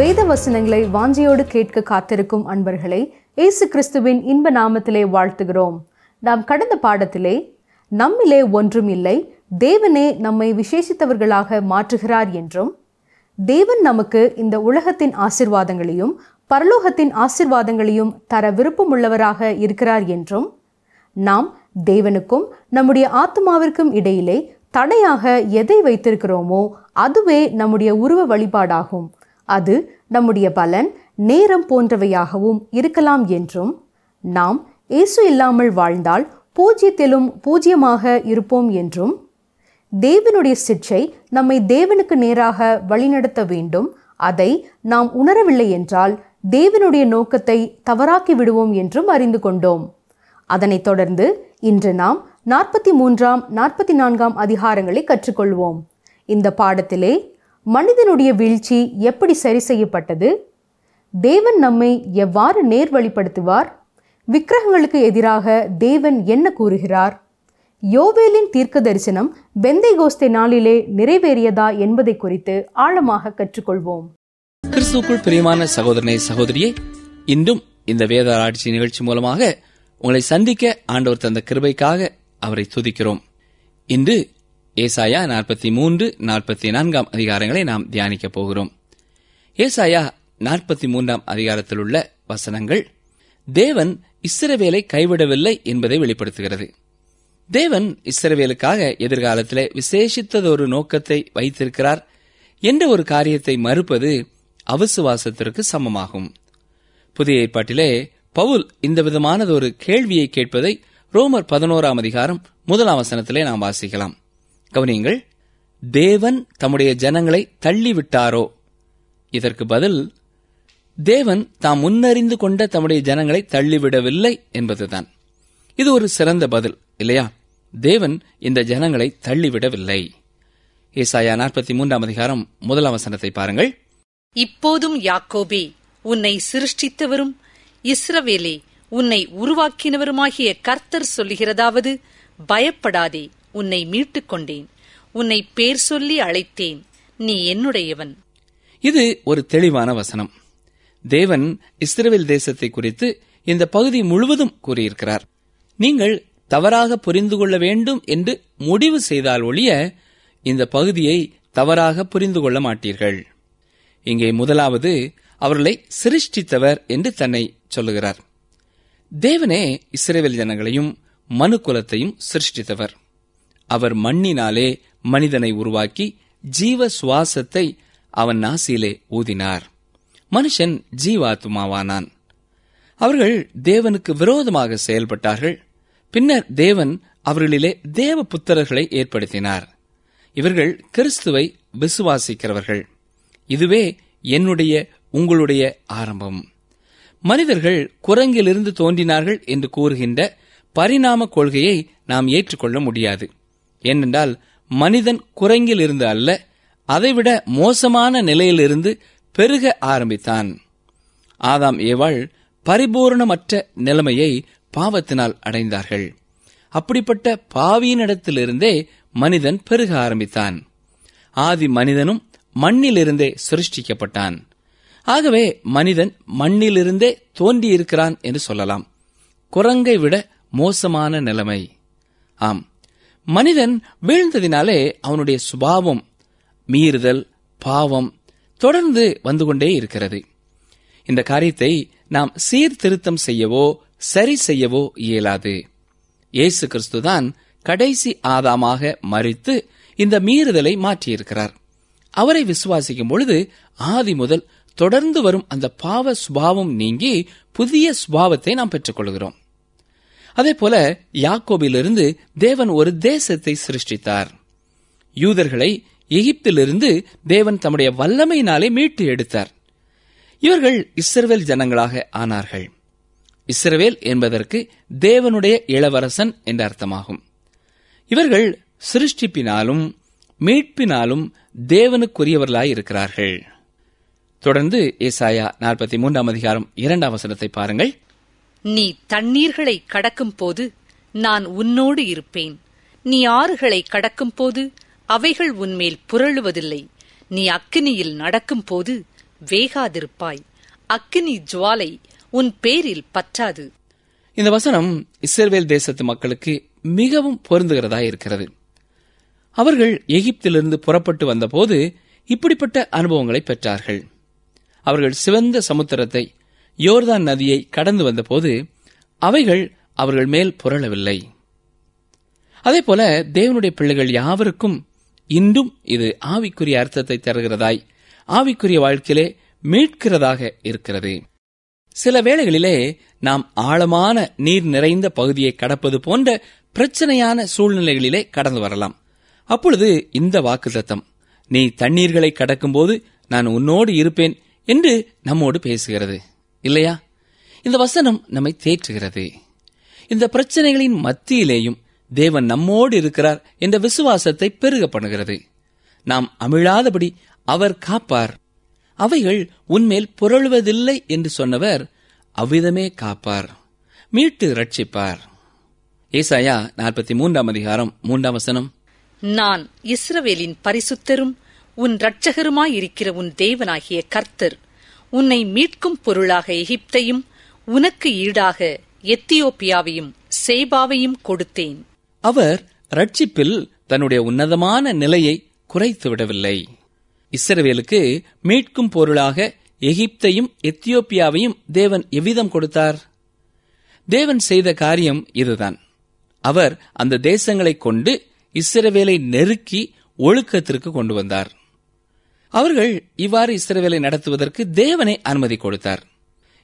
வேத வசனங்களை வாஞ்சையோடு கேட்க காத்திருக்கும் அன்பர்களை இயேசு கிறிஸ்துவின் இன்ப நாமத்திலே வாழ்த்துகிறோம். நாம் கடந்த பாடத்திலே நம்மிலே ஒன்றும் இல்லை, தேவனே நம்மை விசேஷித்தவர்களாக மாற்றுகிறார் என்றும், தேவன் நமக்கு இந்த உலகத்தின் ஆசீர்வாதங்களையும் பரலோகத்தின் ஆசீர்வாதங்களையும் தர விருப்பமுள்ளவராக இருக்கிறார் என்றும், நாம் தேவனுக்கும் நம்முடைய ஆத்மாவிற்கும் இடையிலே தடையாக எதை வைத்திருக்கிறோமோ அதுவே நம்முடைய உருவ வழிபாடாகும், அது நம்முடைய பலன், நேரம் போன்றவையாகவும் இருக்கலாம் என்றும், நாம் இயேசு இல்லாமல் வாழ்ந்தால் பூஜ்யத்திலும் பூஜ்யமாக இருப்போம் என்றும், தேவனுடைய சிட்சை நம்மை தேவனுக்கு நேராக வழிநடத்த வேண்டும், அதை நாம் உணரவில்லை என்றால் தேவனுடைய நோக்கத்தை தவறாக்கி விடுவோம் என்றும் அறிந்து கொண்டோம். அதனைத் தொடர்ந்து இன்று நாம் 43ஆம் 44ஆம் அதிகாரங்களை கற்றுக்கொள்வோம். இந்த பாடத்திலே மனிதனுடைய வீழ்ச்சி எப்படி சரி செய்யப்பட்டது, தேவன் நம்மை எவ்வாறு நேர்வழிப்படுத்துவார், விக்கிரகங்களுக்கு எதிராக தேவன் என்ன கூறுகிறார், யோவேலின் தீர்க்க தரிசனம் பெந்தைகோஸ்தே நாளிலே நிறைவேறியதா என்பதை குறித்து ஆழமாக கற்றுக்கொள்வோம். கிறிஸ்துவுக்குள் பிரியமான சகோதரனே, சகோதரியே, இன்றும் இந்த வேத ஆராய்ச்சி நிகழ்ச்சி மூலமாக உங்களை சந்திக்க ஆண்டவர் தந்த கிருபைக்காக அவரை துதிக்கிறோம். இன்று ஏசாயா 43, 44ஆம் அதிகாரங்களை நாம் தியானிக்கப் போகிறோம். ஏசாயா 43ஆம் அதிகாரத்தில் உள்ள வசனங்கள் தேவன் இஸ்ரவேலை கைவிடவில்லை என்பதை வெளிப்படுத்துகிறது. தேவன் இஸ்ரவேலுக்காக எதிர்காலத்திலே விசேஷித்ததொரு நோக்கத்தை வைத்திருக்கிறார் என்ற ஒரு காரியத்தை மறுப்பது அவிசுவாசத்திற்கு சமமாகும். புதிய ஏற்பாட்டிலே பவுல் இந்த விதமானதொரு கேள்வியை கேட்பதை ரோமர் 11ஆம் அதிகாரம் 1ஆம் வசனத்திலே நாம் வாசிக்கலாம். கவனியுங்கள், தேவன் தம்முடைய ஜனங்களை தள்ளிவிட்டாரோ? இதற்கு பதில், தேவன் தாம் முன்னறிந்து கொண்ட தம்முடைய ஜனங்களை தள்ளிவிடவில்லை என்பதுதான். இது ஒரு சிறந்த பதில் இல்லையா? தேவன் இந்த ஜனங்களை தள்ளிவிடவில்லை. ஏசாயா 43ஆம் அதிகாரம் 1ஆம் வசனத்தை பாருங்கள். இப்போதும் யாக்கோபே, உன்னை சிருஷ்டித்தவரும் இஸ்ரவேலே, உன்னை உருவாக்கினவருமாகிய கர்த்தர் சொல்லுகிறதாவது, பயப்படாதே, உன்னை மீட்டுக் கொண்டேன், உன்னை பேர் சொல்லி அழைத்தேன், நீ என்னுடையவன். இது ஒரு தெளிவான வசனம். தேவன் இஸ்ரவேல் தேசத்தை குறித்து இந்த பகுதி முழுவதும் கூறியிருக்கிறார். நீங்கள் தவறாக புரிந்து கொள்ள வேண்டும் என்று முடிவு செய்தால் ஒழிய இந்த பகுதியை தவறாக புரிந்து கொள்ள மாட்டீர்கள். இங்கே முதலாவது அவர்களை சிருஷ்டித்தவர் என்று தன்னை சொல்லுகிறார். தேவனே இஸ்ரவேல் ஜனங்களையும் மனு குலத்தையும் சிருஷ்டித்தவர். அவர் மண்ணினாலே மனிதனை உருவாக்கி ஜீவ சுவாசத்தை அவன் நாசியிலே ஊதினார். மனுஷன் ஜீவாத்மாவானான். அவர்கள் தேவனுக்கு விரோதமாக செயல்பட்டார்கள். பின்னர் தேவன் அவர்களிலே தேவ புத்திரர்களை ஏற்படுத்தினார். இவர்கள் கிறிஸ்துவை விசுவாசிக்கிறவர்கள். இதுவே என்னுடைய உங்களுடைய ஆரம்பம். மனிதர்கள் குரங்கிலிருந்து தோன்றினார்கள் என்று கூறுகின்ற பரிணாம கொள்கையை நாம் ஏற்றுக்கொள்ள முடியாது. ஏனென்றால் மனிதன் குரங்கிலிருந்து அல்ல, அதைவிட மோசமான நிலையிலிருந்து பெருக ஆரம்பித்தான். ஆதாம் ஏவாள் பரிபூர்ணமற்ற நிலைமையை பாவத்தினால் அடைந்தார்கள். அப்படிப்பட்ட பாவியினிடத்திலிருந்தே மனிதன் பெருக ஆரம்பித்தான். ஆதி மனிதனும் மண்ணிலிருந்தே சிருஷ்டிக்கப்பட்டான். ஆகவே மனிதன் மண்ணிலிருந்தே தோன்றியிருக்கிறான் என்று சொல்லலாம். குரங்கை விட மோசமான நிலைமை. ஆம், மனிதன் வீழ்ந்ததினாலே அவனுடைய சுபாவம், மீறுதல், பாவம் தொடர்ந்து வந்து கொண்டே இருக்கிறது. இந்த காரியத்தை நாம் சீர்திருத்தம் செய்யவோ சரி செய்யவோ இயலாது. இயேசு கிறிஸ்துதான் கடைசி ஆதாமாக மரித்து இந்த மீறுதலை மாற்றியிருக்கிறார். அவரை விசுவாசிக்கும் பொழுது ஆதி முதல் தொடர்ந்து வரும் அந்த பாவ சுபாவம் நீங்கி புதிய சுபாவத்தை நாம் பெற்றுக் கொள்கிறோம். அதேபோல யாக்கோபிலிருந்து தேவன் ஒரு தேசத்தை சிருஷ்டித்தார். யூதர்களை எகிப்திலிருந்து தேவன் தம்முடைய வல்லமையினாலே மீட்டு எடுத்தார். இவர்கள் இஸ்ரவேல் ஜனங்களாக ஆனார்கள். இஸ்ரவேல் என்பதற்கு தேவனுடைய இளவரசன் என்ற அர்த்தமாகும். இவர்கள் சிருஷ்டிப்பினாலும் மீட்பினாலும் தேவனுக்குரியவர்களாயிருக்கிறார்கள். தொடர்ந்து ஏசாயா 43ஆம் அதிகாரம் 2ஆம் வசனத்தை பாருங்கள். நீ தண்ணீர்களை கடக்கும் போது நான் உன்னோடு இருப்பேன், நீ ஆறுகளை கடக்கும் போது அவைகள் உன்மேல் புரளுவதில்லை, நீ அக்கினியில் நடக்கும் போது வேகாதிருப்பாய். அக்கினி ஜுவாலை உன் பேரில் பற்றாது. இந்த வசனம் இஸ்ரவேல் தேசத்து மக்களுக்கு மிகவும் பொருந்துகிறதா இருக்கிறது. அவர்கள் எகிப்திலிருந்து புறப்பட்டு வந்தபோது இப்படிப்பட்ட அனுபவங்களை பெற்றார்கள். அவர்கள் சிவந்த சமுத்திரத்தை, யோர்தான் நதியை கடந்து வந்தபோது அவைகள் அவர்கள் மேல் புரளவில்லை. அதேபோல தேவனுடைய பிள்ளைகள் யாவருக்கும் இன்றும் இது ஆவிக்குரிய அர்த்தத்தை தருகிறதாய், ஆவிக்குரிய வாழ்க்கையிலே மீட்கிறதாக இருக்கிறது. சில வேளைகளிலே நாம் ஆழமான நீர் நிறைந்த பகுதியை கடப்பது போன்ற பிரச்சனையான சூழ்நிலைகளிலே கடந்து வரலாம். அப்பொழுது இந்த வாக்குத்தத்தம், நீ தண்ணீர்களை கடக்கும்போது நான் உன்னோடு இருப்பேன் என்று நம்மோடு பேசுகிறது இல்லையா? இந்த வசனம் நம்மை தேற்றுகிறது. இந்த பிரச்சனைகளின் மத்தியிலேயும் தேவன் நம்மோடு இருக்கிறார் என்ற விசுவாசத்தை பெருக பண்ணுகிறது. நாம் அமிழாதபடி அவர் காப்பார். அவைகள் உன்மேல் புரளுவதில்லை என்று சொன்னவர் அவ்விதமே காப்பார், மீட்டு ரட்சிப்பார். ஏசாயா 43 அதிகாரம் 3 வசனம், நான் இஸ்ரவேலின் பரிசுத்தரும் உன் இரட்சகருமாயிருக்கிற உன் தேவனாகிய கர்த்தர் உன்னை மீட்கும் பொருளாக எகிப்தையும் உனக்கு ஈடாக எத்தியோப்பியாவையும் சேபாவையும் கொடுத்தேன். அவர் ரட்சிப்பில் தன்னுடைய உன்னதமான நிலையை குறைத்து விடவில்லை. இஸ்ரவேலுக்கு மீட்கும் பொருளாக எகிப்தையும் எத்தியோப்பியாவையும் தேவன் எவ்விதம் கொடுத்தார்? தேவன் செய்த காரியம் இதுதான். அவர் அந்த தேசங்களை கொண்டு இஸ்ரவேலை நெருக்கி ஒழுக்கத்திற்கு கொண்டு வந்தார். அவர்கள் இவ்வாறு இஸ்ரவேலை நடத்துவதற்கு தேவனே அனுமதி கொடுத்தார்.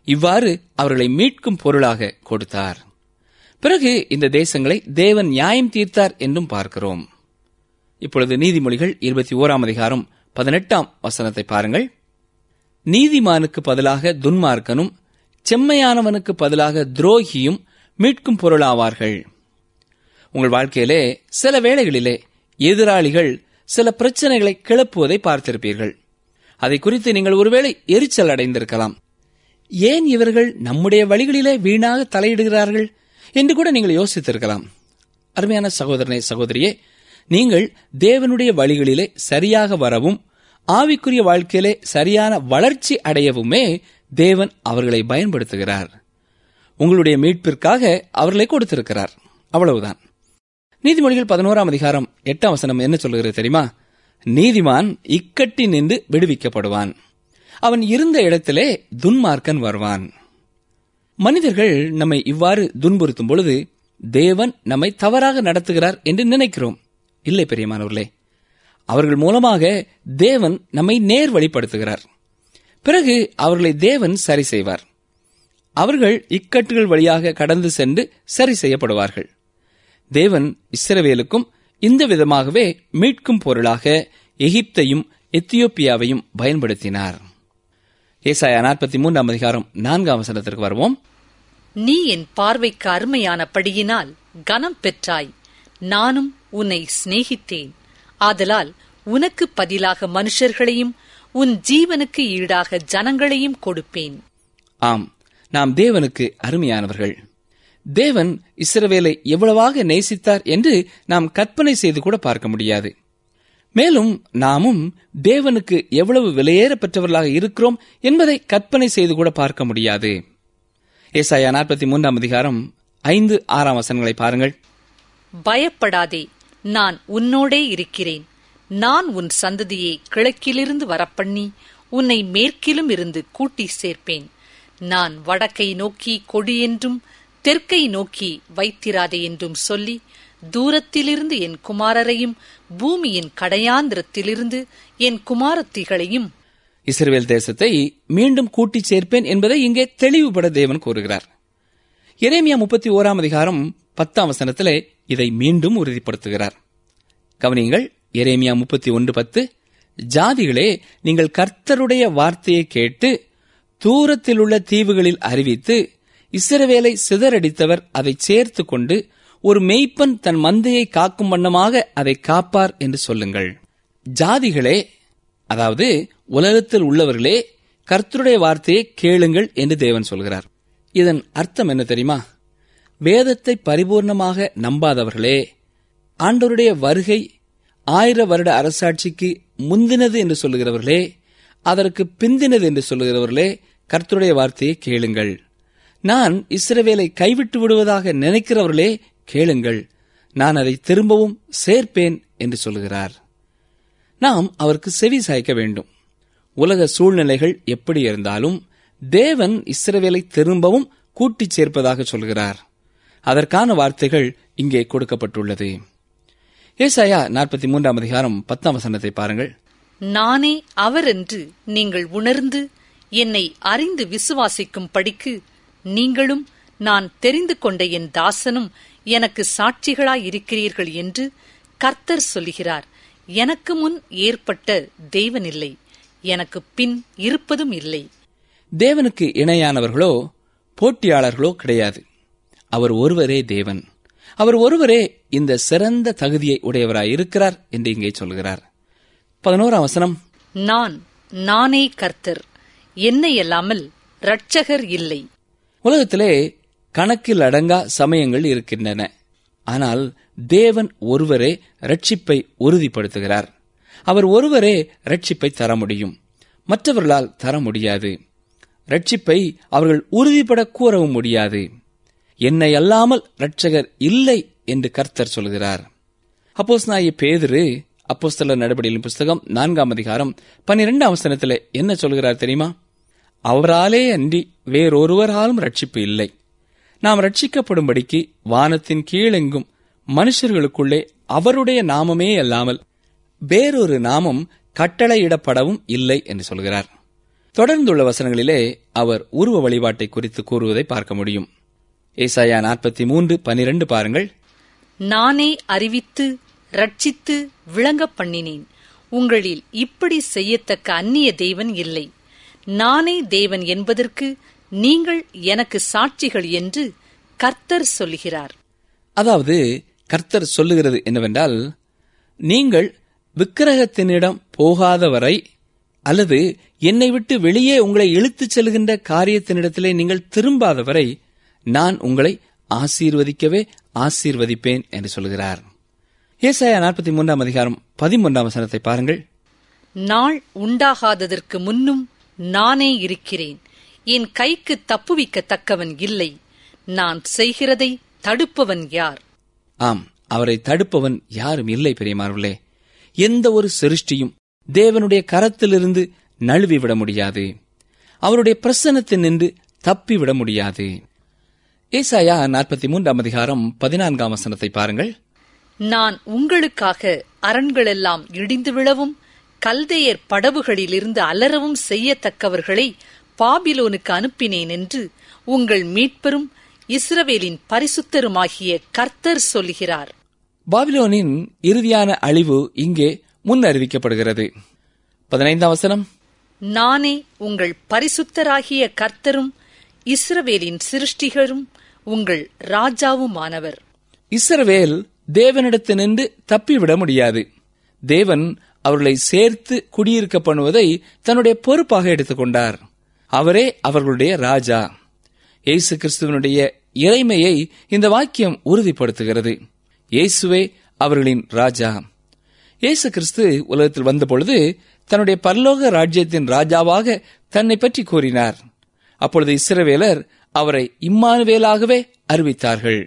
இவ்வாறு அவர்களை மீட்கும் பொருளாக கொடுத்தார். பிறகு இந்த தேசங்களை தேவன் நியாயம் தீர்த்தார் என்றும் பார்க்கிறோம். இப்பொழுது நீதிமொழிகள் 21 அதிகாரம் 18 வசனத்தை பாருங்கள். நீதிமானுக்கு பதிலாக துன்மார்க்கனும் செம்மையானவனுக்கு பதிலாக துரோகியும் மீட்கும் பொருளாவார்கள். உங்கள் வாழ்க்கையிலே சில வேளைகளிலே எதிராளிகள் சில பிரச்சனைகளை கிளப்புவதை பார்த்திருப்பீர்கள். அதை குறித்து நீங்கள் ஒருவேளை எரிச்சல் அடைந்திருக்கலாம். ஏன் இவர்கள் நம்முடைய வழிகளிலே வீணாக தலையிடுகிறார்கள் என்று கூட நீங்கள் யோசித்திருக்கலாம். அருமையான சகோதரனே, சகோதரியே, நீங்கள் தேவனுடைய வழிகளிலே சரியாக வரவும் ஆவிக்குரிய வாழ்க்கையிலே சரியான வளர்ச்சி அடையவுமே தேவன் அவர்களை பயன்படுத்துகிறார். உங்களுடைய மீட்பிற்காக அவர்களை கொடுத்திருக்கிறார். அவ்வளவுதான். நீதிமொழிகள் 11 அதிகாரம் 8 வசனம் என்ன சொல்லுகிறது தெரியுமா? நீதிமான் இக்கட்டி நின்று விடுவிக்கப்படுவான், அவன் இருந்த இடத்திலே துன்மார்க்கன் வருவான். மனிதர்கள் நம்மை இவ்வாறு துன்புறுத்தும் பொழுது தேவன் நம்மை தவறாக நடத்துகிறார் என்று நினைக்கிறோம். இல்லை பிரியமானவர்களே, அவர்கள் மூலமாக தேவன் நம்மை நேர் வழிப்படுத்துகிறார். பிறகு அவர்களை தேவன் சரி செய்வார். அவர்கள் இக்கட்டுகள் வழியாக கடந்து சென்று சரி செய்யப்படுவார்கள். தேவன் இஸ்ரவேலுக்கும் இந்த விதமாகவே மீட்கும் பொருளாக எகிப்தையும் எத்தியோப்பியாவையும் பயன்படுத்தினார். ஏசாயா 43 அதிகாரம் 4 வசனத்திற்கு வருவோம். நீ என் பார்வைக்கு அருமையானபடியினால் கனம் பெற்றாய், நானும் உன்னை சிநேகித்தேன். ஆதலால் உனக்கு பதிலாக மனுஷர்களையும் உன் ஜீவனுக்கு ஈடாக ஜனங்களையும் கொடுப்பேன். ஆம், நாம் தேவனுக்கு அருமையானவர்கள். தேவன் இஸ்ரவேலை எவ்வளவாக நேசித்தார் என்று நாம் கற்பனை செய்து கூட பார்க்க முடியாது. மேலும் நாமும் தேவனுக்கு எவ்வளவு விலையேற பெற்றவர்களாக இருக்கிறோம் என்பதை கற்பனை செய்து கூட பார்க்க முடியாது. ஏசாயா 43 அதிகாரம் 5-6 வசனங்களை பாருங்கள். பயப்படாதே, நான் உன்னோடே இருக்கிறேன். நான் உன் சந்ததியை கிழக்கிலிருந்து வரப்பண்ணி உன்னை மேற்கிலும் இருந்து கூட்டி சேர்ப்பேன். நான் வடக்கை நோக்கி கொடி என்றும் தெற்கை நோக்கி வைத்திராதே என்றும் சொல்லி, தூரத்திலிருந்து என் குமாரரையும் பூமியின் கடையாந்திரத்திலிருந்து என் குமாரத்திகளையும் இஸ்ரவேல் தேசத்தை மீண்டும் கூட்டி சேர்ப்பேன் என்பதை இங்கே தெளிவுபட தேவன் கூறுகிறார். எரேமியா 31 அதிகாரம் 10 வசனத்திலே இதை மீண்டும் உறுதிப்படுத்துகிறார். கவனியுங்கள். எரேமியா 31:10, ஜாதிகளே, நீங்கள் கர்த்தருடைய வார்த்தையை கேட்டு தூரத்தில் உள்ள தீவுகளில் அறிவித்து, இஸ்ரவேலை சிதறடித்தவர் அதை சேர்த்து கொண்டு ஒரு மேய்ப்பன் தன் மந்தையை காக்கும் வண்ணமாக அதை காப்பார் என்று சொல்லுங்கள். ஜாதிகளே, அதாவது உலகத்தில் உள்ளவர்களே, கர்த்தருடைய வார்த்தையை கேளுங்கள் என்று தேவன் சொல்கிறார். இதன் அர்த்தம் என்ன தெரியுமா? வேதத்தை பரிபூர்ணமாக நம்பாதவர்களே, ஆண்டவருடைய வருகை 1000 வருட அரசாட்சிக்கு முந்தினது என்று சொல்லுகிறவர்களே, அதற்கு பிந்தினது என்று சொல்லுகிறவர்களே, கர்த்தருடைய வார்த்தையை கேளுங்கள். நான் இஸ்ரவேலை கைவிட்டு விடுவதாக நினைக்கிறவர்களே கேளுங்கள், நான் அதை திரும்பவும் சேர்ப்பேன் என்று சொல்லுகிறார். நாம் அவருக்கு செவி சாய்க்க வேண்டும். உலக சூழ்நிலைகள் எப்படி இருந்தாலும் தேவன் இஸ்ரவேலை திரும்பவும் கூட்டிச் சேர்ப்பதாக சொல்கிறார். அதற்கான வார்த்தைகள் இங்கே கொடுக்கப்பட்டுள்ளது. ஏசாயா 43 அதிகாரம் 10 பாருங்கள். நானே அவர் என்று நீங்கள் உணர்ந்து என்னை அறிந்து விசுவாசிக்கும் படிக்கு நீங்களும் நான் தெரிந்து கொண்ட என் தாசனும் எனக்கு சாட்சிகளாயிருக்கிறீர்கள் என்று கர்த்தர் சொல்லுகிறார். எனக்கு முன் ஏற்பட்ட தேவனில்லை, எனக்கு பின் இருப்பதும் இல்லை. தேவனுக்கு இணையானவர்களோ போட்டியாளர்களோ கிடையாது. அவர் ஒருவரே தேவன். அவர் ஒருவரே இந்த சிறந்த தகுதியை உடையவராய் இருக்கிறார் என்று இங்கே சொல்கிறார். 11 நானே கர்த்தர், என்னை அல்லாமல் இரட்சகர் இல்லை. உலகத்திலே கணக்கில் அடங்கா சமயங்கள் இருக்கின்றன. ஆனால் தேவன் ஒருவரே ரட்சிப்பை உறுதிப்படுத்துகிறார். அவர் ஒருவரே ரட்சிப்பை தர முடியும், மற்றவர்களால் தர முடியாது. ரட்சிப்பை அவர்கள் உறுதிப்பட கூறவும் முடியாது. என்னை அல்லாமல் இரட்சகர் இல்லை என்று கர்த்தர் சொல்கிறார். அப்போஸ்தலனாகிய பேதுரு அப்போஸ்தலர் நடபடிகளின் புஸ்தகம் 4 அதிகாரம் 12 என்ன சொல்கிறார் தெரியுமா? அவராலே அன்றி வேறொருவராலும் ரட்சிப்பு இல்லை. நாம் ரட்சிக்கப்படும்படிக்கு வானத்தின் கீழெங்கும் மனுஷர்களுக்குள்ளே அவருடைய நாமமே அல்லாமல் வேறொரு நாமம் கட்டளையிடப்படவும் இல்லை என்று சொல்கிறார். தொடர்ந்துள்ள வசனங்களிலே அவர் உருவ வழிபாட்டை குறித்து கூறுவதை பார்க்க முடியும். ஏசாயா 43:12 பாருங்கள். நானே அறிவித்து ரட்சித்து விளங்க பண்ணினேன், உங்களில் இப்படி செய்யத்தக்க அந்நிய தேவன் இல்லை. நானே தேவன் என்பதற்கு நீங்கள் எனக்கு சாட்சிகள் என்று கர்த்தர் சொல்லுகிறார். அதாவது கர்த்தர் சொல்லுகிறது என்னவென்றால், நீங்கள் விக்கிரகத்தினிடம் போகாதவரை அல்லது என்னை விட்டு வெளியே உங்களை இழுத்துச் செல்கின்ற காரியத்தினிடத்திலே நீங்கள் திரும்பாதவரை நான் உங்களை ஆசீர்வதிக்கவே ஆசீர்வதிப்பேன் என்று சொல்கிறார். ஏசாயா 43 அதிகாரம் 11 பாருங்கள். நாள் உண்டாகாததற்கு முன்னும் நானே இருக்கிறேன், என் கைக்கு தப்புவிக்கத்தக்கவன் இல்லை, நான் செய்கிறதை தடுப்பவன் யார்? ஆம், அவரை தடுப்பவன் யாரும் இல்லை. பிரியமானவர்களே, எந்த ஒரு சிருஷ்டியும் தேவனுடைய கரத்திலிருந்து நழுவிவிட முடியாது. அவருடைய பிரசன்னத்தில் நின்று தப்பிவிட முடியாது. ஏசாயா 43 அதிகாரம் 14 பாருங்கள். நான் உங்களுக்காக அரண்களெல்லாம் இடிந்து விழவும் கல்தேயர் படவுகளிலிருந்து அலறவும் செய்யத்தக்கவர்களை பாபிலோனுக்கு அனுப்பினேன் என்று உங்கள் மீட்பரும் இஸ்ரவேலின் பரிசுத்தருமாகிய கர்த்தர் சொல்லுகிறார். பாபிலோனின் இறுதியான அழிவு இங்கே முன் அறிவிக்கப்படுகிறது. 15 நானே உங்கள் பரிசுத்தராகிய கர்த்தரும் இஸ்ரவேலின் சிருஷ்டிகரும் உங்கள் ராஜாவுமானவர். இஸ்ரவேல் தேவனிடத்தினின்று தப்பிவிட முடியாது. தேவன் அவர்களை சேர்த்து குடியிருக்க பண்ணுவதை தன்னுடைய பொறுப்பாக எடுத்துக்கொண்டார். அவரே அவர்களுடைய ராஜா. இயேசு கிறிஸ்துவனுடைய இறைமையை இந்த வாக்கியம் உறுதிப்படுத்துகிறது. இயேசுவே அவர்களின் ராஜா. இயேசு கிறிஸ்து உலகத்தில் வந்தபொழுது தன்னுடைய பரலோக ராஜ்யத்தின் ராஜாவாக தன்னை பற்றி கூறினார். அப்பொழுது இஸ்ரவேலர் அவரை இம்மானுவேலாகவே அறிவித்தார்கள்.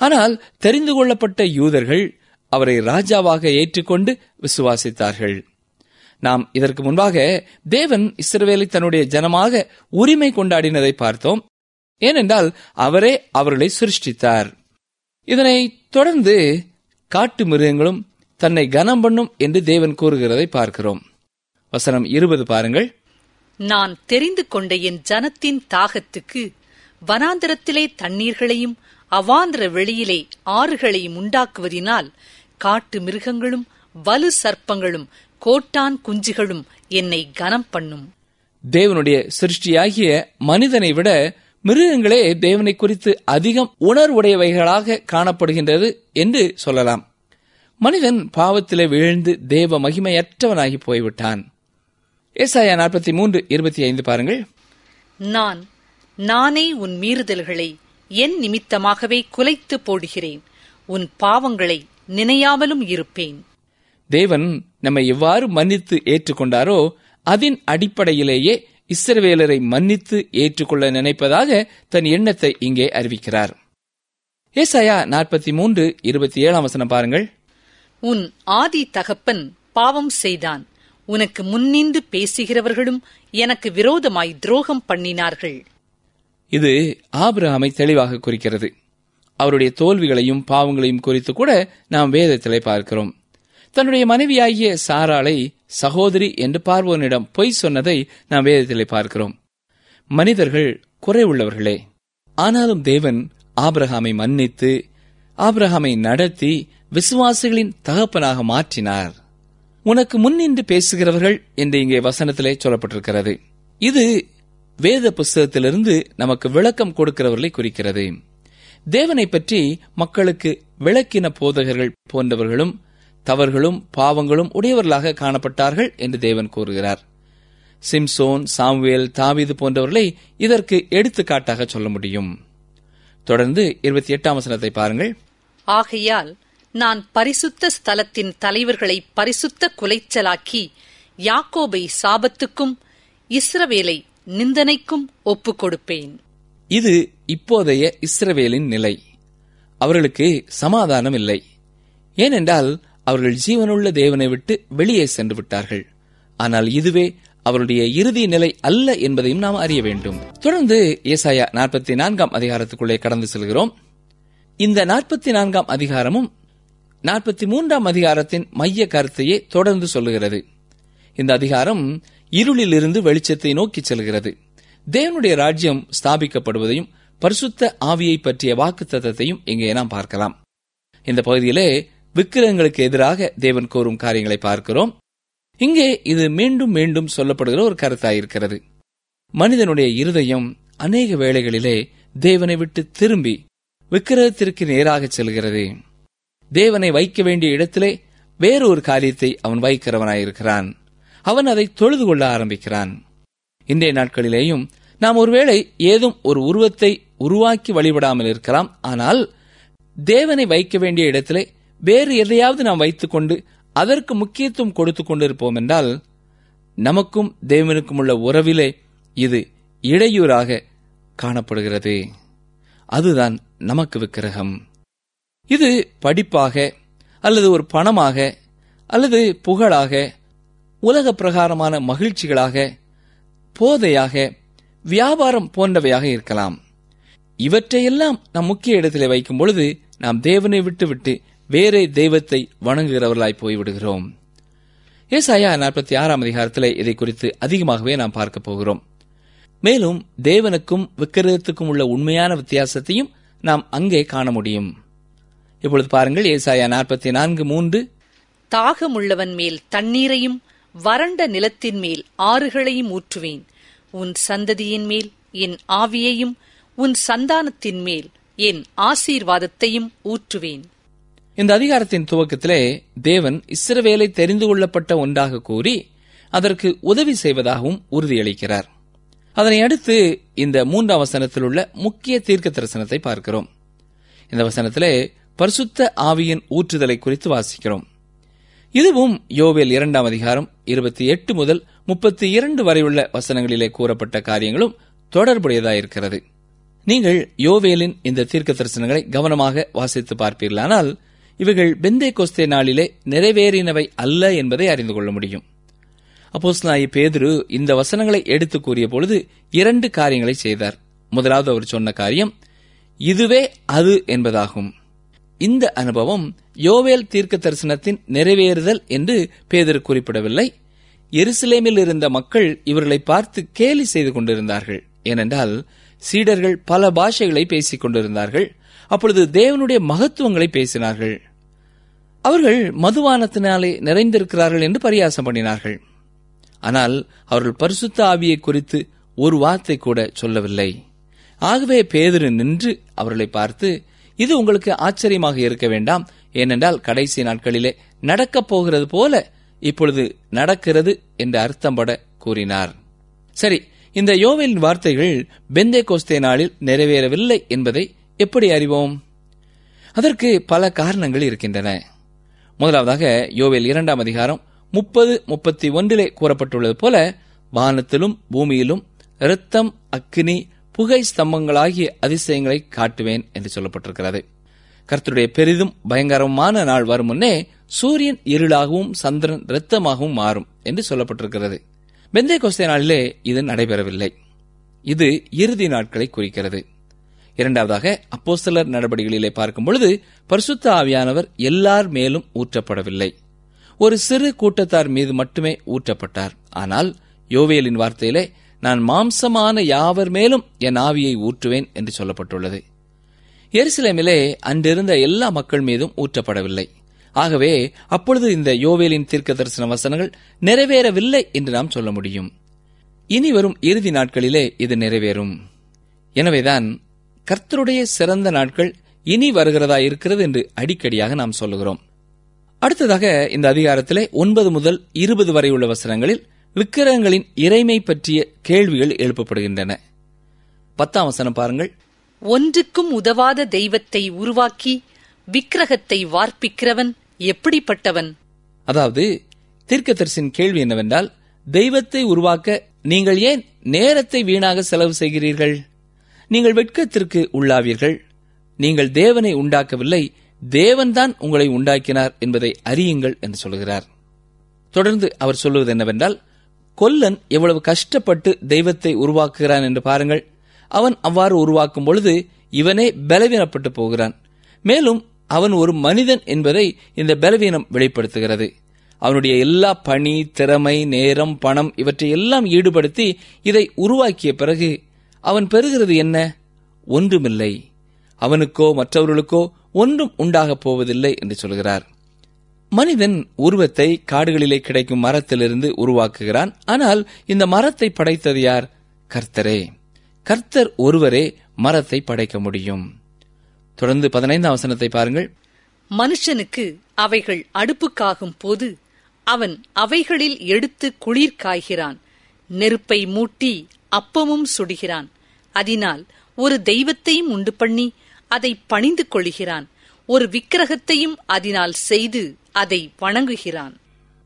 ஆனால் தெரிந்து கொள்ளப்பட்ட யூதர்கள் அவரை ராஜாவாக ஏற்றுக்கொண்டு விசுவாசித்தார்கள். நாம் இதற்கு முன்பாக தேவன் இஸ்ரவேலை தன்னுடைய ஜனமாக உரிமை கொண்டாடினதை பார்த்தோம். ஏனென்றால் அவரே அவர்களை சிருஷ்டித்தார். இதனை தொடர்ந்து காட்டு மிருகங்களும் தன்னை கனம் பண்ணும் என்று தேவன் கூறுகிறதை பார்க்கிறோம். வசனம் 20 பாருங்கள். நான் தெரிந்து கொண்ட என் ஜனத்தின் தாகத்துக்கு வனாந்தரத்திலே தண்ணீர்களையும் அவாந்திர வெளியிலே ஆறுகளையும் உண்டாக்குவதினால் காட்டு மிருகங்களும் வலு சர்ப்பங்களும் கோட்டான் குஞ்சுகளும் என்னை கனம் பண்ணும். தேவனுடைய சிருஷ்டியாகிய மனிதனை விட மிருகங்களே தேவனை குறித்து அதிகம் உணர்வுடையவைகளாக காணப்படுகின்றது என்று சொல்லலாம். மனிதன் பாவத்திலே வீழ்ந்து தேவ மகிமையற்றவனாகி போய்விட்டான். ஏசாயா 43:25 பாருங்கள். நானே உன் மீறுதல்களை என் நிமித்தமாகவே குலைத்து போடுகிறேன், உன் பாவங்களை நினையாமலும் இருப்பேன். தேவன் நம்மை எவ்வாறு மன்னித்து ஏற்றுக்கொண்டாரோ அதன் அடிப்படையிலேயே இஸ்ரவேலரை மன்னித்து ஏற்றுக்கொள்ள நினைப்பதாக தன் எண்ணத்தை இங்கே அறிவிக்கிறார். ஏசாயா 43:27 பாருங்கள். உன் ஆதி தகப்பன் பாவம் செய்தான், உனக்கு முன்னின்று பேசுகிறவர்களும் எனக்கு விரோதமாய் துரோகம் பண்ணினார்கள். இது ஆபிரகாமை தெளிவாக குறிக்கிறது. அவருடைய தோல்விகளையும் பாவங்களையும் குறித்து கூட நாம் வேதத்திலே பார்க்கிறோம். தன்னுடைய மனைவியாகிய சாராளை சகோதரி என்று பார்வோனிடம் பொய் சொன்னதை நாம் வேதத்திலே பார்க்கிறோம். மனிதர்கள் குறைவுள்ளவர்களே, ஆனாலும் தேவன் ஆபிரகாமை மன்னித்து ஆபிரகாமை நடத்தி விசுவாசிகளின் தகப்பனாக மாற்றினார். உனக்கு முன்னின்று பேசுகிறவர்கள் என்று இங்கே வசனத்திலே சொல்லப்பட்டிருக்கிறது. இது வேத புஸ்தகத்திலிருந்து நமக்கு விளக்கம் கொடுக்கிறவர்களை குறிக்கிறது. தேவனை பற்றி மக்களுக்கு விளக்கின போதகர்கள் போன்றவர்களும் தவறுகளும் பாவங்களும் உடையவர்களாக காணப்பட்டார்கள் என்று தேவன் கூறுகிறார். சிம்சோன், சாமுவேல், தாவீது போன்றவர்களை இதற்கு எடுத்துக்காட்டாக சொல்ல முடியும். தொடர்ந்து 28 பாருங்கள். ஆகையால் நான் பரிசுத்த ஸ்தலத்தின் தலைவர்களை பரிசுத்த குலைச்சலாக்கி யாக்கோபை சாபத்துக்கும் இஸ்ரவேலை நிந்தனைக்கும் ஒப்புக் கொடுப்பேன். இது இப்போதைய இஸ்ரவேலின் நிலை. அவர்களுக்கு சமாதானம் இல்லை. ஏனென்றால் அவர்கள் ஜீவனுள்ள தேவனை விட்டு வெளியே சென்று விட்டார்கள். ஆனால் இதுவே அவருடைய இறுதி நிலை அல்ல என்பதையும் நாம் அறிய வேண்டும். தொடர்ந்து ஏசாயா 44 அதிகாரத்துக்குள்ளே கடந்து செல்கிறோம். இந்த 44 அதிகாரமும் 43 அதிகாரத்தின் மைய கருத்தையே தொடர்ந்து சொல்லுகிறது. இந்த அதிகாரம் இருளிலிருந்து வெளிச்சத்தை நோக்கி செல்கிறது. தேவனுடைய ராஜ்யம் ஸ்தாபிக்கப்படுவதையும் பரிசுத்த ஆவியை பற்றிய வாக்குத்தத்தத்தையும் இங்கே நாம் பார்க்கலாம். இந்த பகுதியிலே விக்கிரகங்களுக்கு எதிராக தேவன் கூறும் காரியங்களை பார்க்கிறோம். இங்கே இது மீண்டும் மீண்டும் சொல்லப்படுகிற ஒரு கருத்தாயிருக்கிறது. மனிதனுடைய இருதயம் அநேக வேளைகளிலே தேவனை விட்டு திரும்பி விக்கிரகத்திற்கு நேராக செல்கிறது. தேவனை வைக்க வேண்டிய இடத்திலே வேறொரு காரியத்தை அவன் வைக்கிறவனாயிருக்கிறான். அவன் அதை தொழுது கொள்ள ஆரம்பிக்கிறான். இன்றைய நாட்களிலேயும் நாம் ஒருவேளை ஏதும் ஒரு உருவத்தை உருவாக்கி வழிபடாமல் இருக்கலாம். ஆனால் தேவனை வைக்க வேண்டிய இடத்திலே வேறு எதையாவது நாம் வைத்துக் கொண்டு அதற்கு முக்கியத்துவம் கொடுத்துக் கொண்டிருப்போம் என்றால் நமக்கும் தேவனுக்கும் உள்ள உறவிலே இது இடையூறாக காணப்படுகிறது. அதுதான் நமக்கு விக்கிரகம். இது படிப்பாக அல்லது ஒரு பணமாக அல்லது புகழாக, உலக பிரகாரமான மகிழ்ச்சிகளாக, போதையாக, வியாபாரம் போன்றவையாக இருக்கலாம். இவற்றையெல்லாம் நாம் முக்கிய இடத்திலே வைக்கும் பொழுது நாம் தேவனை விட்டு வேறே தெய்வத்தை வணங்குகிறவர்களாய் போய்விடுகிறோம். ஏசாயா 46 அதிகாரத்திலே இதை குறித்து அதிகமாகவே நாம் பார்க்க போகிறோம். மேலும் தேவனுக்கும் விக்கிரகத்துக்கும் உள்ள உண்மையான வித்தியாசத்தையும் நாம் அங்கே காண முடியும். இப்பொழுது பாருங்கள், ஏசாயா 44:3. தாகமுள்ளவன் மேல் தண்ணீரையும் வறண்ட நிலத்தின் மேல் ஆறுகளையும் ஊற்றுவேன். உன் சந்ததியின் மேல் என் ஆவியையும் உன் சந்தானத்தின் மேல் என் ஆசீர்வாதத்தையும் ஊற்றுவேன். இந்த அதிகாரத்தின் துவக்கத்திலே தேவன் இஸ்ரவேலை தெரிந்து கொள்ளப்பட்ட ஒன்றாக கூறி அதற்கு உதவி செய்வதாகவும் உறுதியளிக்கிறார். அதனை அடுத்து இந்த 3 வசனத்தில் உள்ள முக்கிய தீர்க்க தரிசனத்தை பார்க்கிறோம். இந்த வசனத்திலே பரிசுத்த ஆவியின் ஊற்றுதலை குறித்து வாசிக்கிறோம். இதுவும் யோவேல் 2 அதிகாரம் 28 முதல் 32 வரை உள்ள வசனங்களிலே கூறப்பட்ட காரியங்களும் தொடர்புடையதாயிருக்கிறது. நீங்கள் யோவேலின் இந்த தீர்க்க தரிசனங்களை கவனமாக வாசித்து பார்ப்பீர்களானால் இவைகள் பெந்தேகொஸ்தே நாளிலே நிறைவேறினவை அல்ல என்பதை அறிந்து கொள்ள முடியும். அப்போஸ்தலனாகிய பேதுரு இந்த வசனங்களை எடுத்து கூறிய பொழுது 2 காரியங்களை செய்தார். முதலாவது அவர் சொன்ன காரியம் இதுவே அது என்பதாகும். இந்த அனுபவம் யோவேல் தீர்க்க தரிசனத்தின் நிறைவேறுதல் என்று பேதுரு குறிப்பிடவில்லை. எருசலேமில் இருந்த மக்கள் இவர்களை பார்த்து கேலி செய்து கொண்டிருந்தார்கள். ஏனென்றால் சீடர்கள் பல பாஷைகளை பேசிக் கொண்டிருந்தார்கள். அப்பொழுது தேவனுடைய மகத்துவங்களை பேசினார்கள். அவர்கள் மதுபானத்தினாலே நிறைந்திருக்கிறார்கள் என்று பரியாசம் பண்ணினார்கள். ஆனால் அவர்கள் பரிசுத்த ஆவியை குறித்து ஒரு வார்த்தை கூட சொல்லவில்லை. ஆகவே பேதுரு நின்று அவர்களை பார்த்து, இது உங்களுக்கு ஆச்சரியமாக இருக்க வேண்டாம், ஏனென்றால் கடைசி நாட்களிலே நடக்கப் போகிறது போல இப்பொழுது நடக்கிறது என்று அர்த்தம்பட கூறினார். சரி, இந்த யோவேலின் வார்த்தைகள் பெந்தேகொஸ்தே நாளில் நிறைவேறவில்லை என்பதை எப்படி அறிவோம்? அதற்கு பல காரணங்கள் இருக்கின்றன. முதலாவதாக யோவேல் 2 அதிகாரம் 30:31 கூறப்பட்டுள்ளது போல, வானத்திலும் பூமியிலும் இரத்தம், அக்கினி, புகை ஸ்தம்பங்களாகிய அதிசயங்களை காட்டுவேன் என்று சொல்லப்பட்டிருக்கிறது. கர்த்தருடைய பெரிதும் பயங்கரமான நாள் வரும் முன்னே சூரியன் இருளாகவும் சந்திரன் இரத்தமாகவும் மாறும் என்று சொல்லப்பட்டிருக்கிறது. பெந்தேகோஸ்தே நாளிலே இது நடைபெறவில்லை. இது இறுதி நாட்களை குறிக்கிறது. இரண்டாவதாக, அப்போஸ்தலர் நடபடிகளிலே பார்க்கும் பொழுது பரிசுத்த ஆவியானவர் எல்லார் மேலும் ஊற்றப்படவில்லை. ஒரு சிறு கூட்டத்தார் மீது மட்டுமே ஊற்றப்பட்டார். ஆனால் யோவேலின் வார்த்தையிலே, நான் மாம்சமான யாவர் மேலும் என் ஆவியை ஊற்றுவேன் என்று சொல்லப்பட்டுள்ளது. எருசலேமிலே அன்றிருந்த எல்லா மக்கள் மீதும் ஊற்றப்படவில்லை. ஆகவே அப்பொழுது இந்த யோவேலின் தீர்க்க தரிசன வசனங்கள் நிறைவேறவில்லை என்று நாம் சொல்ல முடியும். இனி வரும் இறுதி நாட்களிலே இது நிறைவேறும். எனவேதான் கர்த்தருடைய சிறந்த நாட்கள் இனி வருகிறதா இருக்கிறது என்று அடிக்கடியாக நாம் சொல்லுகிறோம். அடுத்ததாக இந்த அதிகாரத்திலே 9 முதல் 20 வரை உள்ள வசனங்களில் விக்கிரகங்களின் இறைமை பற்றிய கேள்விகள் எழுப்பப்படுகின்றன. 10ஆம் வசனம் பாருங்கள். ஒன்றுக்கும் உதவாத தெய்வத்தை உருவாக்கி விக்கிரகத்தை வார்ப்பிக்கிறவன் எப்படிப்பட்டவன்? அதாவது தீர்க்கதரிசியின் கேள்வி என்னவென்றால், தெய்வத்தை உருவாக்க நீங்கள் ஏன் நேரத்தை வீணாக செலவு செய்கிறீர்கள்? நீங்கள் வெட்கத்திற்கு உள்ளாவீர்கள். நீங்கள் தேவனை உண்டாக்கவில்லை, தேவன்தான் உங்களை உண்டாக்கினார் என்பதை அறியுங்கள் என்று சொல்கிறார். தொடர்ந்து அவர் சொல்லுவது என்னவென்றால், கொல்லன் எவ்வளவு கஷ்டப்பட்டு தெய்வத்தை உருவாக்குகிறான் என்று பாருங்கள். அவன் அவ்வாறு உருவாக்கும் பொழுது இவனே பலவீனப்பட்டு போகிறான். மேலும் அவன் ஒரு மனிதன் என்பதை இந்த பலவீனம் வெளிப்படுத்துகிறது. அவனுடைய எல்லா பணி, திறமை, நேரம், பணம் இவற்றை எல்லாம் ஈடுபடுத்தி இதை உருவாக்கிய பிறகு அவன் பெறுகிறது என்ன? ஒன்றுமில்லை. அவனுக்கோ மற்றவர்களுக்கோ ஒன்றும் உண்டாகப் போவதில்லை என்று சொல்கிறார். மனிதன் உருவத்தை காடுகளிலே கிடைக்கும் மரத்திலிருந்து உருவாக்குகிறான். ஆனால் இந்த மரத்தை படைத்தது யார்? கர்த்தரே. கர்த்தர் ஒருவரே மரத்தை படைக்க முடியும். தொடர்ந்து 15ஆம் வசனத்தை பாருங்கள். மனுஷனுக்கு அவைகள் அடுப்புக்காகும் போது அவன் அவைகளில் எடுத்து குளிர் காய்கிறான், நெருப்பை மூட்டி அப்பமும் சுடுகிறான். அதனால் ஒரு தெய்வத்தையும் உண்டு பண்ணி அதை பணிந்து கொள்கிறான், ஒரு விக்கிரகத்தையும் அதனால் செய்து அதை வணங்குகிறான்.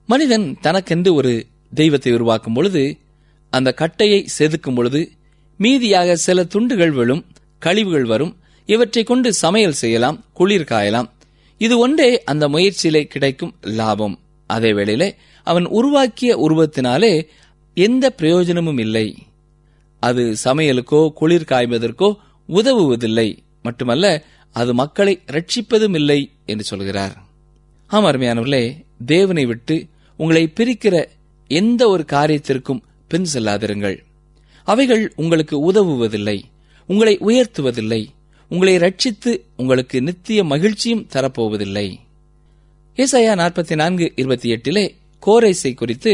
மனிதன் தனக்கென்று ஒரு தெய்வத்தை உருவாக்கும் பொழுது அந்த கட்டையை செதுக்கும் பொழுது மீதியாக சில துண்டுகள் விழும், கழிவுகள் வரும். இவற்றை கொண்டு சமையல் செய்யலாம், குளிர் காயலாம். இது ஒன்றே அந்த முயற்சியிலே கிடைக்கும் லாபம். அதே வேளையிலே அவன் உருவாக்கிய உருவத்தினாலே எந்த பிரயோஜனமும் இல்லை. அது சமையலுக்கோ குளிர் காய்வதற்கோ உதவுவதில்லை. மட்டுமல்ல, அது மக்களை ரட்சிப்பதும் இல்லை என்று சொல்கிறார். ஆம் அருமையானவர்களே, தேவனை விட்டு உங்களை பிரிக்கிற எந்த ஒரு காரியத்திற்கும் பின் செல்லாதிருங்கள். அவைகள் உங்களுக்கு உதவுவதில்லை, உங்களை உயர்த்துவதில்லை, உங்களை ரட்சித்து உங்களுக்கு நித்திய மகிழ்ச்சியும் தரப்போவதில்லை. ஏசாயா 44:28 கோரேசை குறித்து,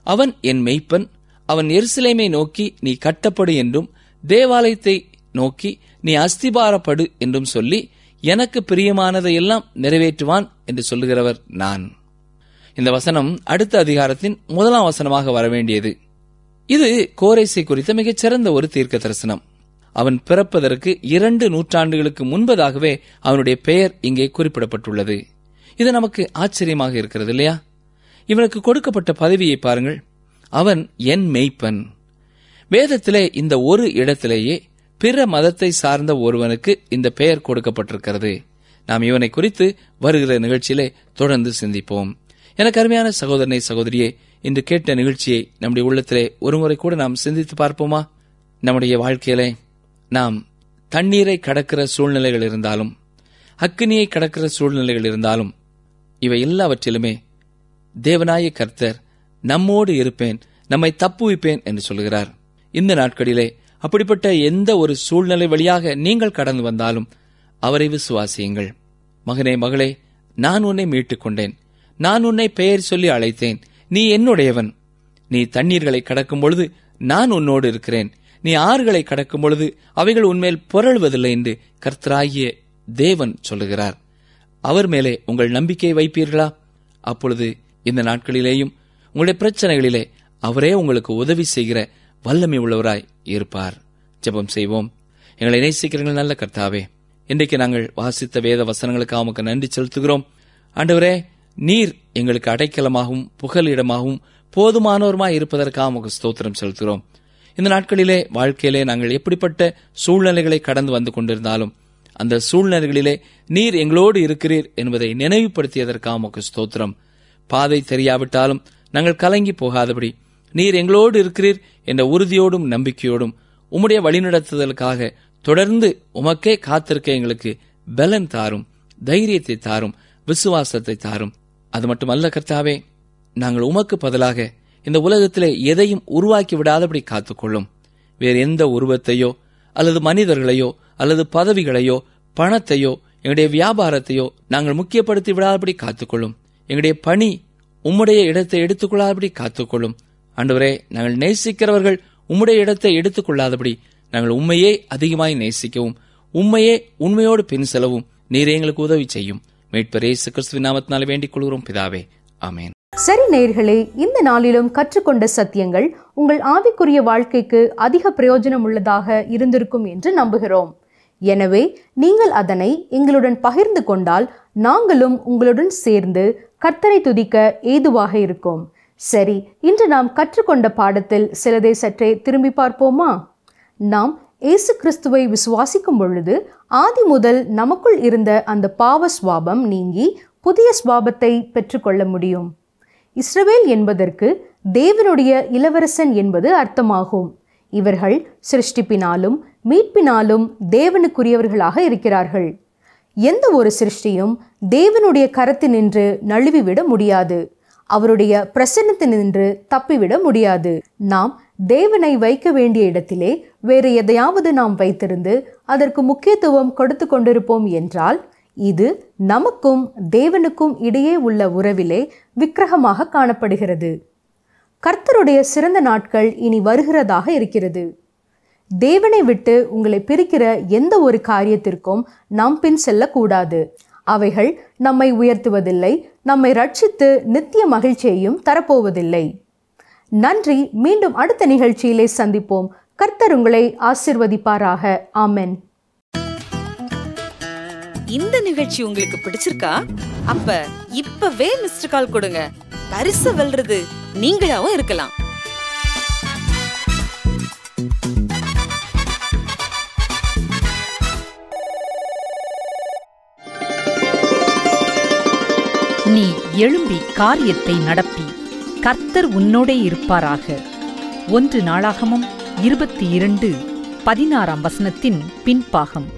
அவன் என் மெய்ப்பன், அவன் எருசலேமை நோக்கி நீ கட்டப்படு என்றும் தேவாலயத்தை நோக்கி நீ அஸ்திபாரப்படு என்றும் சொல்லி எனக்கு பிரியமானதையெல்லாம் நிறைவேற்றுவான் என்று சொல்லுகிறவர் நான். இந்த வசனம் அடுத்த அதிகாரத்தின் 1ஆம் வசனமாக வரவேண்டியது. இது கோரேசை குறித்த மிகச் சிறந்த ஒரு தீர்க்க தரிசனம். அவன் பிறப்பதற்கு 2 நூற்றாண்டுகளுக்கு முன்பதாகவே அவனுடைய பெயர் இங்கே குறிப்பிடப்பட்டுள்ளது. இது நமக்கு ஆச்சரியமாக இருக்கிறது இல்லையா? இவனுக்கு கொடுக்கப்பட்ட பதவியை பாருங்கள். அவன் என் மெய்ப்பன். வேதத்திலே இந்த ஒரு இடத்திலேயே பிற மதத்தை சார்ந்த ஒருவனுக்கு இந்த பெயர் கொடுக்கப்பட்டிருக்கிறது. நாம் இவனை குறித்து வருகிற நிகழ்ச்சியிலே தொடர்ந்து சிந்திப்போம். எனக்கு அருமையான சகோதரனை, சகோதரியே, இன்று கேட்ட நிகழ்ச்சியை நம்முடைய உள்ளத்திலே ஒருமுறை கூட நாம் சிந்தித்து பார்ப்போமா? நம்முடைய வாழ்க்கையிலே நாம் தண்ணீரை கடக்கிற சூழ்நிலைகள் இருந்தாலும், அக்கினியை கடக்கிற சூழ்நிலைகள் இருந்தாலும், இவை எல்லாவற்றிலுமே தேவனாய கர்த்தர் நம்மோடு இருப்பேன், நம்மை தப்புவிப்பேன் என்று சொல்கிறார். இந்த நாட்களிலே அப்படிப்பட்ட எந்த ஒரு சூழ்நிலை வழியாக நீங்கள் கடந்து வந்தாலும் அவரை விசுவாசியுங்கள். மகனே, மகளே, நான் உன்னை மீட்டுக் கொண்டேன், நான் உன்னை பெயர் சொல்லி அழைத்தேன், நீ என்னுடையவன். நீ தண்ணீர்களை கடக்கும் பொழுது நான் உன்னோடு இருக்கிறேன், நீ ஆறுகளை கடக்கும் பொழுது அவைகள் உன்மேல் புரளுவதில்லை என்று கர்த்தராகிய தேவன் சொல்லுகிறார். அவர் மேலே உங்கள் நம்பிக்கை வைப்பீர்களா? அப்பொழுது இந்த நாட்களிலேயும் உங்களுடைய பிரச்சனைகளிலே அவரே உங்களுக்கு உதவி செய்கிற வல்லமை உள்ளவராய் இருப்பார். ஜெபம் செய்வோம். எங்களை நேசிக்கிறீர்கள் நல்ல கர்த்தாவே, இன்றைக்கு நாங்கள் வாசித்த வேத வசனங்களுக்காக உமக்கு நன்றி செலுத்துகிறோம். ஆண்டவரே, நீர் எங்களுக்கு அடைக்கலமாகவும் புகலிடமாகவும் போதுமானோருமாய் இருப்பதற்காக உமக்கு ஸ்தோத்திரம் செலுத்துகிறோம். இந்த நாட்களிலே வாழ்க்கையிலே நாங்கள் எப்படிப்பட்ட சூழ்நிலைகளை கடந்து வந்து கொண்டிருந்தாலும் அந்த சூழ்நிலைகளிலே நீர் எங்களோடு இருக்கிறீர் என்பதை நினைவுபடுத்தியதற்காக உமக்கு ஸ்தோத்திரம். பாதை தெரியாவிட்டாலும் நாங்கள் கலங்கி போகாதபடி நீர் எங்களோடு இருக்கிறீர் என்ற உறுதியோடும் நம்பிக்கையோடும் உம்முடைய வழிநடத்துதலுக்காக தொடர்ந்து உமக்கே காத்திருக்க எங்களுக்கு பலன் தாரும், தைரியத்தை தாரும், விசுவாசத்தை தாரும். அது மட்டுமல்ல கர்த்தாவே, நாங்கள் உமக்கு பதிலாக இந்த உலகத்திலே எதையும் உருவாக்கி விடாதபடி காத்துக்கொள்ளும். வேறு எந்த உருவத்தையோ அல்லது மனிதர்களையோ அல்லது பதவிகளையோ பணத்தையோ எங்களுடைய வியாபாரத்தையோ நாங்கள் முக்கியப்படுத்தி விடாதபடி காத்துக்கொள்ளும். எங்களுடைய பணி உம்முடைய இடத்தை எடுத்துக்கொள்ளாதபடி காத்துக்கொள்ளும். ஆண்டவரே, நாங்கள் நேசிக்கிறவர்கள் உம்முடைய இடத்தை எடுத்துக்கொள்ளாதபடி நாங்கள் உண்மையே அதிகமாய் நேசிக்கவும் உண்மையே உண்மையோடு பின் செல்லவும் நீரே எங்களுக்கு உதவி செய்யும். மீட்பர் இயேசு கிறிஸ்துவின் நாமத்தினாலே வேண்டிக் கொள்கிறோம் பிதாவே, ஆமென். சரி நேயர்களே, இந்த நாளிலும் கற்றுக்கொண்ட சத்தியங்கள் உங்கள் ஆவிக்குரிய வாழ்க்கைக்கு அதிக பிரயோஜனம் உள்ளதாக இருந்திருக்கும் என்று நம்புகிறோம். எனவே நீங்கள் அதனை எங்களுடன் பகிர்ந்து கொண்டால் நாங்களும் உங்களுடன் சேர்ந்து கர்த்தரை துதிக்க ஏதுவாக இருக்கும். சரி, இன்று நாம் கற்றுக்கொண்ட பாடத்தில் சிலதை சற்றே திரும்பி பார்ப்போமா? நாம் இயேசு கிறிஸ்துவை விசுவாசிக்கும் பொழுது ஆதி முதல் நமக்குள் இருந்த அந்த பாவ சுவாபம் நீங்கி புதிய சுவாபத்தை பெற்றுக்கொள்ள முடியும். இஸ்ரவேல் என்பதற்கு தேவனுடைய இளவரசன் என்பது அர்த்தமாகும். இவர்கள் சிருஷ்டிப்பினாலும் மீட்பினாலும் தேவனுக்குரியவர்களாக இருக்கிறார்கள். எந்த ஒரு சிருஷ்டியும் தேவனுடைய கரத்தினின்று நழுவிவிட முடியாது. அவருடைய பிரசன்னத்தினின்று தப்பிவிட முடியாது. நாம் தேவனை வைக்க வேண்டிய இடத்திலே வேறு எதையாவது நாம் வைத்திருந்து அதற்கு முக்கியத்துவம் கொடுத்து கொண்டிருப்போம் என்றால் இது நமக்கும் தேவனுக்கும் இடையே உள்ள உறவிலே விக்கிரகமாக காணப்படுகிறது. கர்த்தருடைய சிறந்த நாட்கள் இனி வருகிறதாக இருக்கிறது. தேவனை விட்டு உங்களை பிரிக்கிற எந்த ஒரு காரியத்திற்கும் நாம் பின் செல்லக்கூடாது. அவைகள் நம்மை உயர்த்துவதில்லை, நம்மை ரட்சித்து நித்திய மகிழ்ச்சியையும் தரப்போவதில்லை. நன்றி. மீண்டும் அடுத்த நிகழ்ச்சியிலே சந்திப்போம். கர்த்தர் உங்களை ஆசீர்வதிப்பாராக. ஆமென். இந்த நிகழ்ச்சி உங்களுக்கு பிடிச்சிருக்கா? அப்ப இப்பவே மிஸ்டர் கால் கொடுங்க. பரிசு வெல்றது நீங்களாவும் இருக்கலாம். நீ எழும்பி காரியத்தை நடப்பி, கர்த்தர் உன்னோடே இருப்பாராக. 1 நாளாகமம் 22:16 பின்பாகம்.